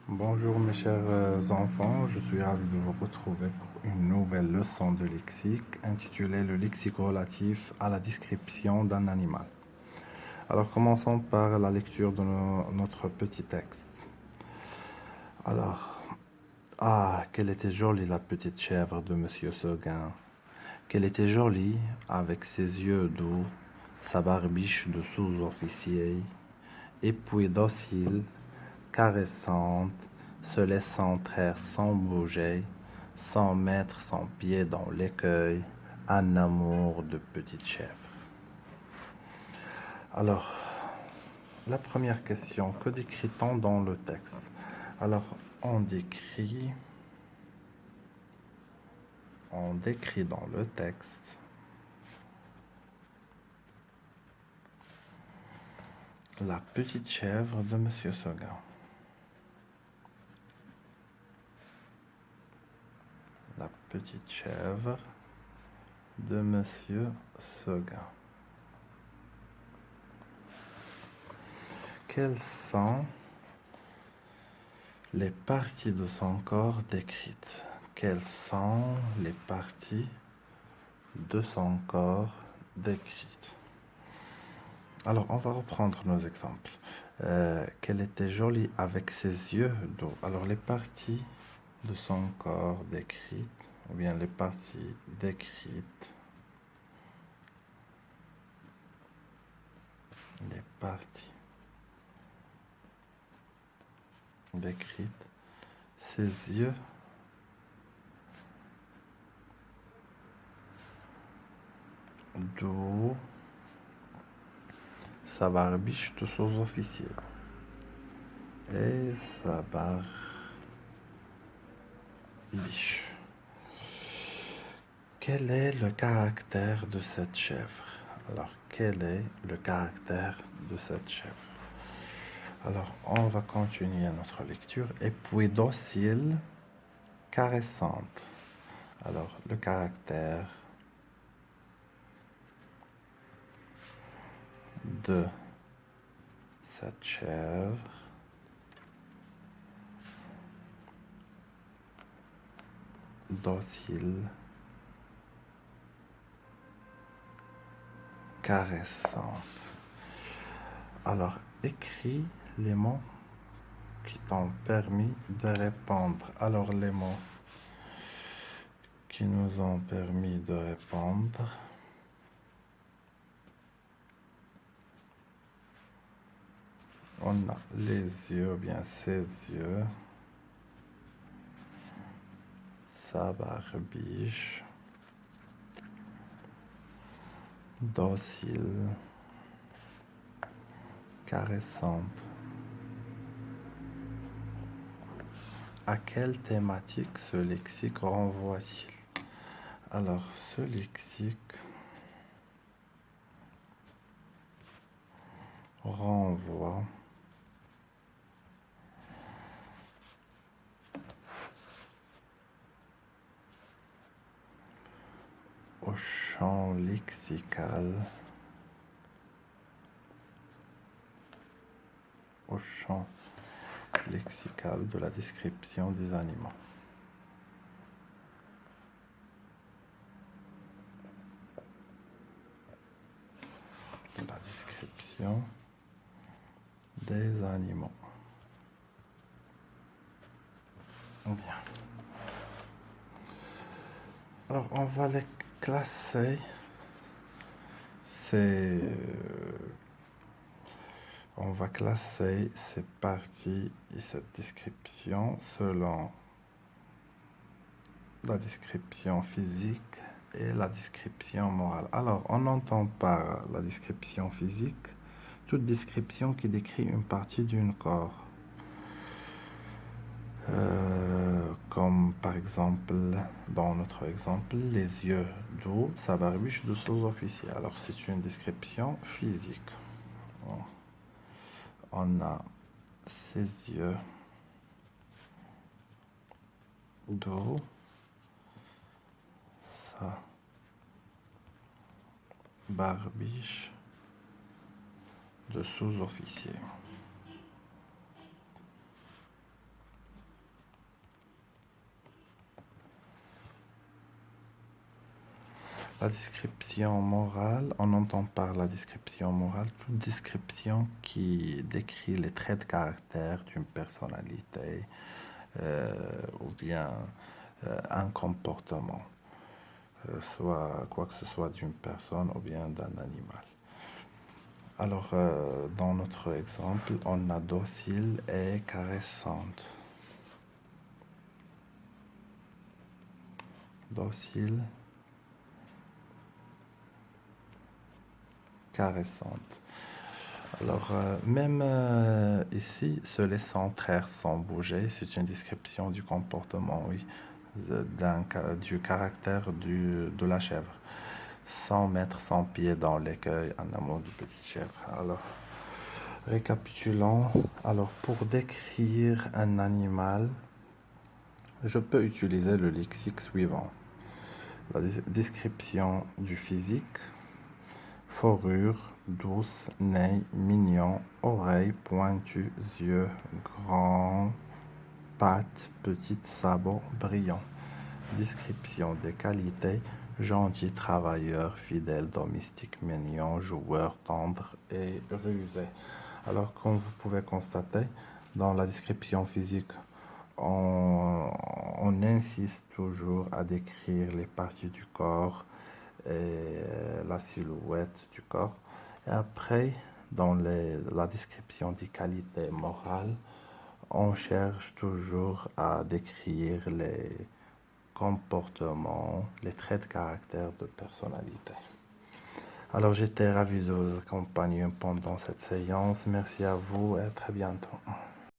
Bonjour mes chers enfants, je suis ravi de vous retrouver pour une nouvelle leçon de lexique intitulée Le lexique relatif à la description d'un animal. Alors commençons par la lecture de notre petit texte. Alors, qu'elle était jolie la petite chèvre de Monsieur Seguin. Qu'elle était jolie avec ses yeux doux, sa barbiche de sous-officier, et puis docile, caressante, se laissant traire sans bouger, sans mettre son pied dans l'écueil, un amour de petite chèvre. Alors, la première question, que décrit-on dans le texte? Alors, on décrit dans le texte la petite chèvre de Monsieur Seguin. La petite chèvre de Monsieur Seguin. Quelles sont les parties de son corps décrites? Quelles sont les parties de son corps décrites? Alors, on va reprendre nos exemples. Qu'elle était jolie avec ses yeux d'eau. Alors, les parties de son corps décrites, ou bien les parties décrites, les parties décrites, ses yeux d'eau, sa barbiche de sous-officier et sa barbiche. Quel est le caractère de cette chèvre? Alors, quel est le caractère de cette chèvre? Alors, on va continuer notre lecture. Et puis docile, caressante. Alors, le caractère de cette chèvre. Docile, caressante. Alors, écris les mots qui t'ont permis de répondre. Alors, les mots qui nous ont permis de répondre. On a les yeux, ou bien ses yeux, sa barbiche, docile, caressante. À quelle thématique ce lexique renvoie-t-il? Alors, ce lexique renvoie au champ lexical, de la description des animaux. De la description des animaux. Bien. Alors, on va les classer. On va classer ces parties et cette description selon la description physique et la description morale. Alors, on entend par la description physique toute description qui décrit une partie d'un corps. Comme par exemple, dans notre exemple, les yeux d'eau, sa barbiche de sous-officier. Alors, c'est une description physique. On a ses yeux d'eau, sa barbiche de sous-officier. La description morale, on entend par la description morale toute description qui décrit les traits de caractère d'une personnalité ou bien un comportement, soit quoi que ce soit d'une personne ou bien d'un animal. Alors, dans notre exemple, on a docile et caressante. Docile, caressante. Alors, même ici, se laissant traire sans bouger, c'est une description du comportement, oui, du caractère de la chèvre. Sans mettre son pied dans l'écueil en amont du petit chèvre. Alors, récapitulons. Alors, pour décrire un animal, je peux utiliser le lexique suivant. La description du physique: fourrure, douce, nez, mignon, oreilles pointues, yeux grands, pattes, petites, sabots brillants. Description des qualités: gentil, travailleur, fidèle, domestique, mignon, joueur, tendre et rusé. Alors, comme vous pouvez constater, dans la description physique, on insiste toujours à décrire les parties du corps et la silhouette du corps. Et après, dans la description des qualités morales, on cherche toujours à décrire les comportements, les traits de caractère de personnalité. Alors j'étais ravi de vous accompagner pendant cette séance. Merci à vous et à très bientôt.